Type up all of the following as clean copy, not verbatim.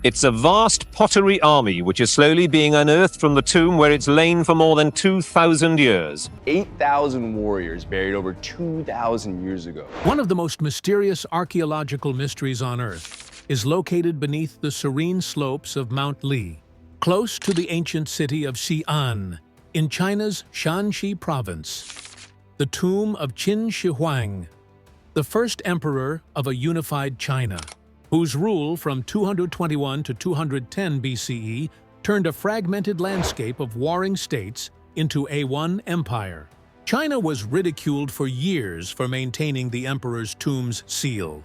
It's a vast pottery army which is slowly being unearthed from the tomb where it's lain for more than 2,000 years. 8,000 warriors buried over 2,000 years ago. One of the most mysterious archaeological mysteries on Earth is located beneath the serene slopes of Mount Li, close to the ancient city of Xi'an, in China's Shanxi province. The tomb of Qin Shi Huang, the first emperor of a unified China, whose rule from 221 to 210 BCE turned a fragmented landscape of warring states into a one empire. China was ridiculed for years for maintaining the emperor's tomb's seal.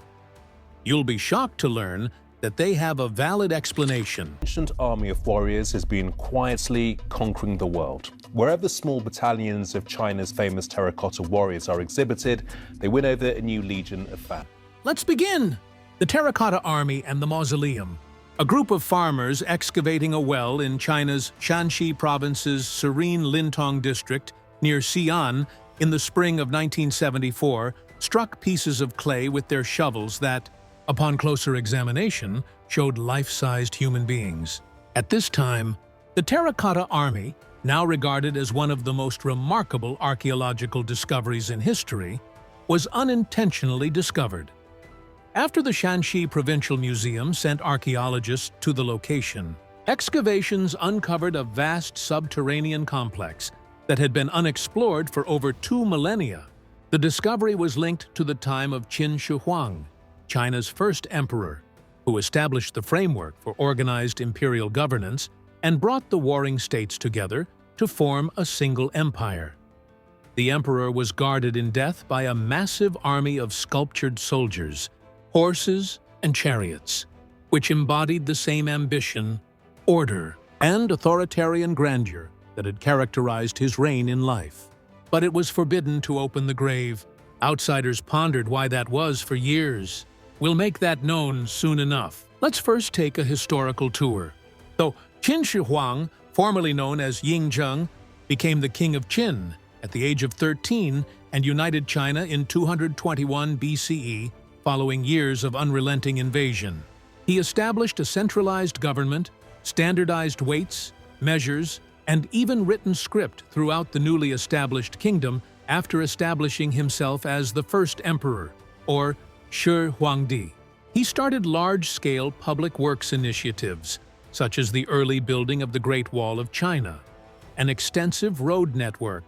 You'll be shocked to learn that they have a valid explanation. Ancient army of warriors has been quietly conquering the world. Wherever small battalions of China's famous terracotta warriors are exhibited, they win over a new legion of fans. Let's begin! The Terracotta Army and the Mausoleum. A group of farmers excavating a well in China's Shanxi province's serene Lintong district near Xi'an in the spring of 1974 struck pieces of clay with their shovels that, upon closer examination, showed life-sized human beings. At this time, the Terracotta Army, now regarded as one of the most remarkable archaeological discoveries in history, was unintentionally discovered. After the Shanxi Provincial Museum sent archaeologists to the location, excavations uncovered a vast subterranean complex that had been unexplored for over 2 millennia. The discovery was linked to the time of Qin Shi Huang, China's first emperor, who established the framework for organized imperial governance and brought the warring states together to form a single empire. The emperor was guarded in death by a massive army of sculptured soldiers, horses, and chariots, which embodied the same ambition, order, and authoritarian grandeur that had characterized his reign in life. But it was forbidden to open the grave. Outsiders pondered why that was for years. We'll make that known soon enough. Let's first take a historical tour. Though Qin Shi Huang, formerly known as Yingzheng, became the king of Qin at the age of 13 and united China in 221 BCE following years of unrelenting invasion. He established a centralized government, standardized weights, measures, and even written script throughout the newly established kingdom after establishing himself as the first emperor, or Shi Huangdi. He started large-scale public works initiatives, such as the early building of the Great Wall of China, an extensive road network,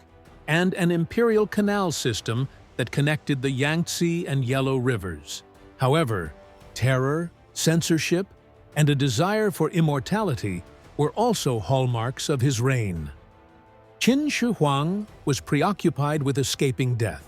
and an imperial canal system that connected the Yangtze and Yellow rivers. However, terror, censorship, and a desire for immortality were also hallmarks of his reign. Qin Shi Huang was preoccupied with escaping death,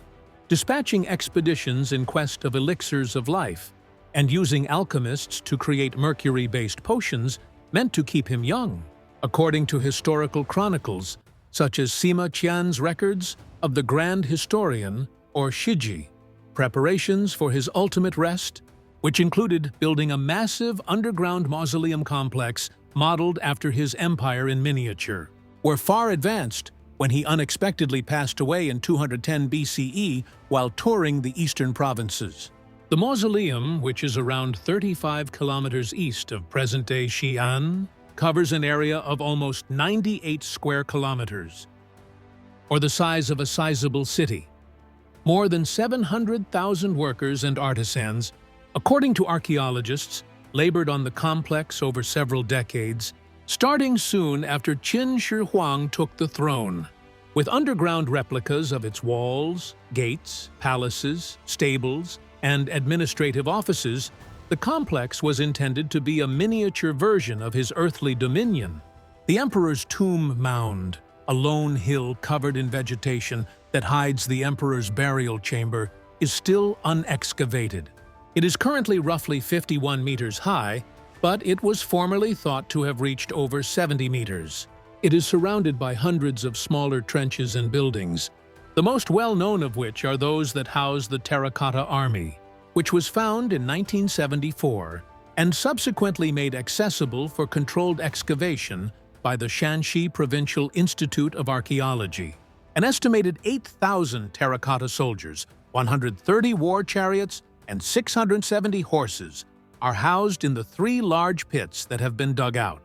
dispatching expeditions in quest of elixirs of life, and using alchemists to create mercury-based potions meant to keep him young. According to historical chronicles, such as Sima Qian's records of the Grand Historian, or Shiji, preparations for his ultimate rest, which included building a massive underground mausoleum complex modeled after his empire in miniature, were far advanced when he unexpectedly passed away in 210 BCE while touring the eastern provinces. The mausoleum, which is around 35 kilometers east of present-day Xi'an, covers an area of almost 98 square kilometers, or the size of a sizable city. More than 700,000 workers and artisans, according to archaeologists, labored on the complex over several decades, starting soon after Qin Shi Huang took the throne. With underground replicas of its walls, gates, palaces, stables, and administrative offices, the complex was intended to be a miniature version of his earthly dominion. The emperor's tomb mound, a lone hill covered in vegetation that hides the emperor's burial chamber, is still unexcavated. It is currently roughly 51 meters high, but it was formerly thought to have reached over 70 meters. It is surrounded by hundreds of smaller trenches and buildings, the most well-known of which are those that house the Terracotta Army, which was found in 1974 and subsequently made accessible for controlled excavation by the Shanxi Provincial Institute of Archaeology. An estimated 8,000 terracotta soldiers, 130 war chariots, and 670 horses are housed in the 3 large pits that have been dug out.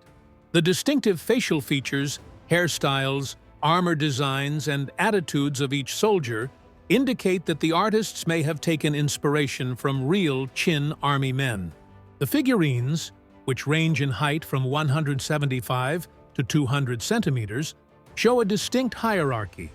The distinctive facial features, hairstyles, armor designs, and attitudes of each soldier indicate that the artists may have taken inspiration from real Qin army men. The figurines, which range in height from 175 to 200 centimeters, show a distinct hierarchy.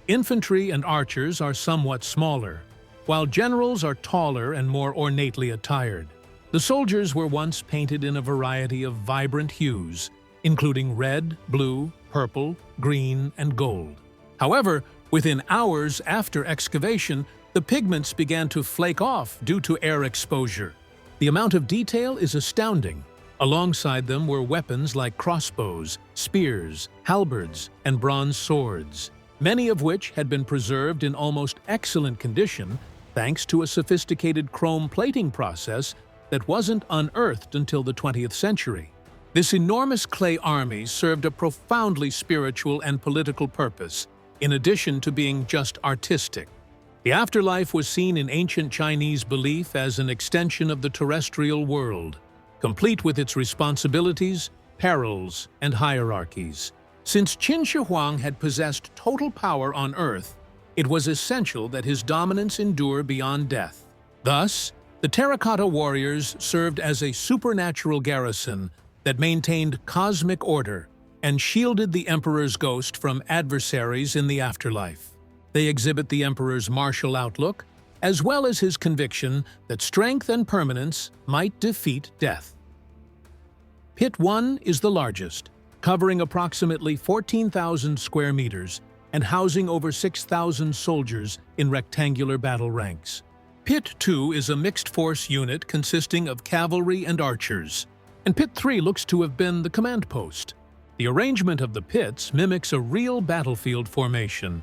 Infantry and archers are somewhat smaller, while generals are taller and more ornately attired. The soldiers were once painted in a variety of vibrant hues, including red, blue, purple, green, and gold. However, within hours after excavation, the pigments began to flake off due to air exposure. The amount of detail is astounding. Alongside them were weapons like crossbows, spears, halberds, and bronze swords, many of which had been preserved in almost excellent condition thanks to a sophisticated chrome plating process that wasn't unearthed until the 20th century. This enormous clay army served a profoundly spiritual and political purpose, in addition to being just artistic. The afterlife was seen in ancient Chinese belief as an extension of the terrestrial world, complete with its responsibilities, perils, and hierarchies. Since Qin Shi Huang had possessed total power on Earth, it was essential that his dominance endure beyond death. Thus, the terracotta warriors served as a supernatural garrison that maintained cosmic order and shielded the emperor's ghost from adversaries in the afterlife. They exhibit the emperor's martial outlook, as well as his conviction that strength and permanence might defeat death. Pit 1 is the largest, covering approximately 14,000 square meters and housing over 6,000 soldiers in rectangular battle ranks. Pit 2 is a mixed-force unit consisting of cavalry and archers, and Pit 3 looks to have been the command post. The arrangement of the pits mimics a real battlefield formation.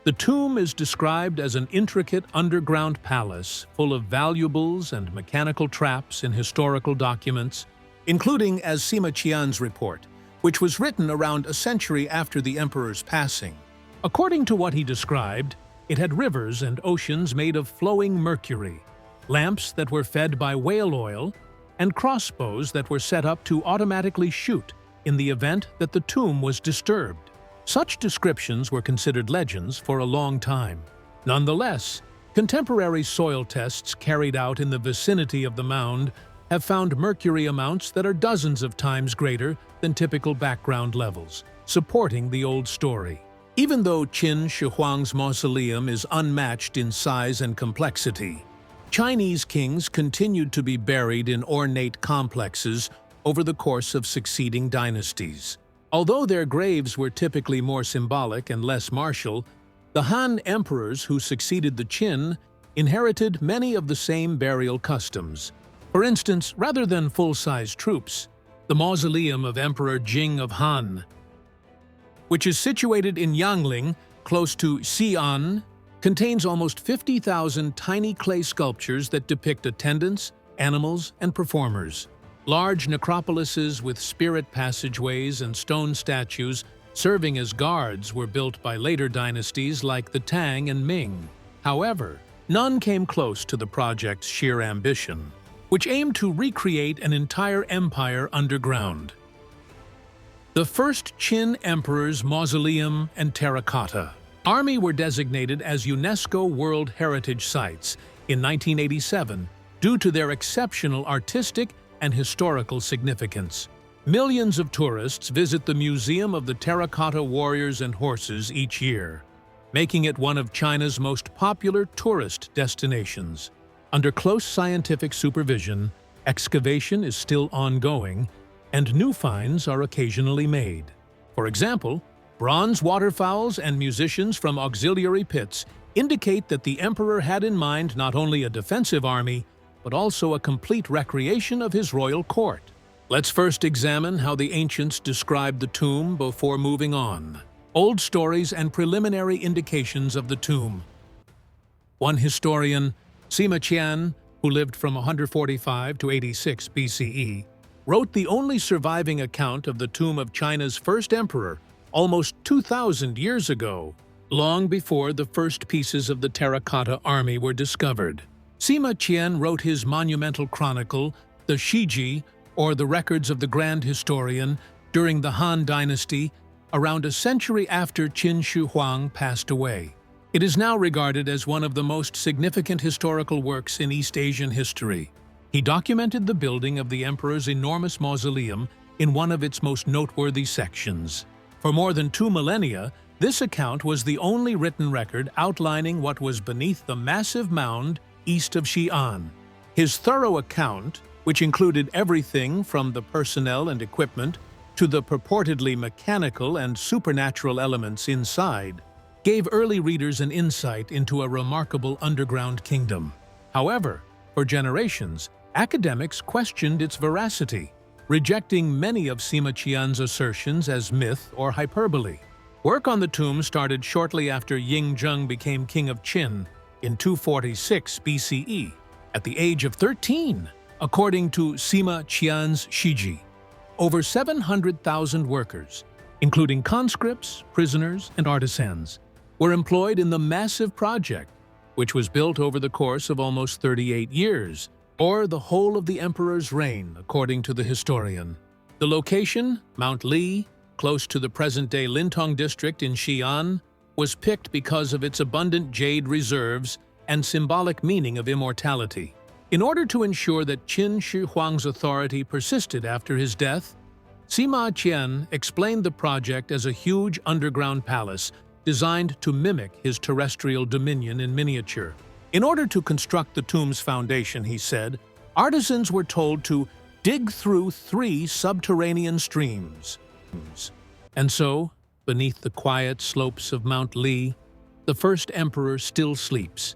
The tomb is described as an intricate underground palace full of valuables and mechanical traps in historical documents, including as Sima Qian's report, which was written around a century after the emperor's passing. According to what he described, it had rivers and oceans made of flowing mercury, lamps that were fed by whale oil, and crossbows that were set up to automatically shoot in the event that the tomb was disturbed. Such descriptions were considered legends for a long time. Nonetheless, contemporary soil tests carried out in the vicinity of the mound have found mercury amounts that are dozens of times greater than typical background levels, supporting the old story. Even though Qin Shi Huang's mausoleum is unmatched in size and complexity, Chinese kings continued to be buried in ornate complexes over the course of succeeding dynasties. Although their graves were typically more symbolic and less martial, the Han emperors who succeeded the Qin inherited many of the same burial customs. For instance, rather than full-size troops, the mausoleum of Emperor Jing of Han, which is situated in Yangling, close to Xi'an, contains almost 50,000 tiny clay sculptures that depict attendants, animals, and performers. Large necropolises with spirit passageways and stone statues serving as guards were built by later dynasties like the Tang and Ming. However, none came close to the project's sheer ambition, which aimed to recreate an entire empire underground. The first Qin emperor's mausoleum and terracotta army were designated as UNESCO World Heritage Sites in 1987 due to their exceptional artistic and historical significance. Millions of tourists visit the Museum of the Terracotta Warriors and Horses each year, making it one of China's most popular tourist destinations. Under close scientific supervision, excavation is still ongoing, and new finds are occasionally made. For example, bronze waterfowls and musicians from auxiliary pits indicate that the emperor had in mind not only a defensive army, but also a complete recreation of his royal court. Let's first examine how the ancients described the tomb before moving on. Old stories and preliminary indications of the tomb. One historian, Sima Qian, who lived from 145 to 86 BCE, wrote the only surviving account of the tomb of China's first emperor almost 2,000 years ago, long before the first pieces of the terracotta army were discovered. Sima Qian wrote his monumental chronicle, the Shiji, or the Records of the Grand Historian, during the Han Dynasty, around a century after Qin Shi Huang passed away. It is now regarded as one of the most significant historical works in East Asian history. He documented the building of the emperor's enormous mausoleum in one of its most noteworthy sections. For more than 2 millennia, this account was the only written record outlining what was beneath the massive mound east of Xi'an. His thorough account, which included everything from the personnel and equipment to the purportedly mechanical and supernatural elements inside, gave early readers an insight into a remarkable underground kingdom. However, for generations, academics questioned its veracity, rejecting many of Sima Qian's assertions as myth or hyperbole. Work on the tomb started shortly after Ying Zheng became king of Qin in 246 BCE, at the age of 13, according to Sima Qian's Shiji. Over 700,000 workers, including conscripts, prisoners, and artisans, were employed in the massive project, which was built over the course of almost 38 years, or the whole of the emperor's reign, according to the historian. The location, Mount Li, close to the present-day Lintong district in Xi'an, was picked because of its abundant jade reserves and symbolic meaning of immortality. In order to ensure that Qin Shi Huang's authority persisted after his death, Sima Qian explained the project as a huge underground palace designed to mimic his terrestrial dominion in miniature. In order to construct the tomb's foundation, he said, artisans were told to dig through 3 subterranean streams. And so, beneath the quiet slopes of Mount Li, the first emperor still sleeps,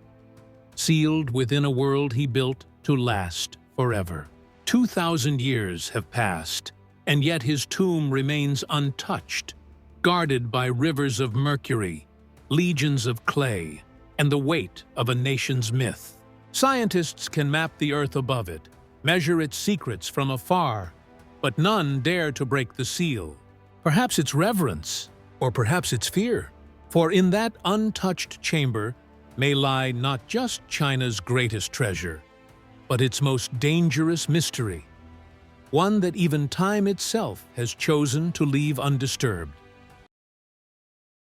sealed within a world he built to last forever. 2,000 years have passed, and yet his tomb remains untouched, guarded by rivers of mercury, legions of clay, and the weight of a nation's myth. Scientists can map the earth above it, measure its secrets from afar, but none dare to break the seal. Perhaps it's reverence, or perhaps it's fear. For in that untouched chamber may lie not just China's greatest treasure, but its most dangerous mystery, one that even time itself has chosen to leave undisturbed.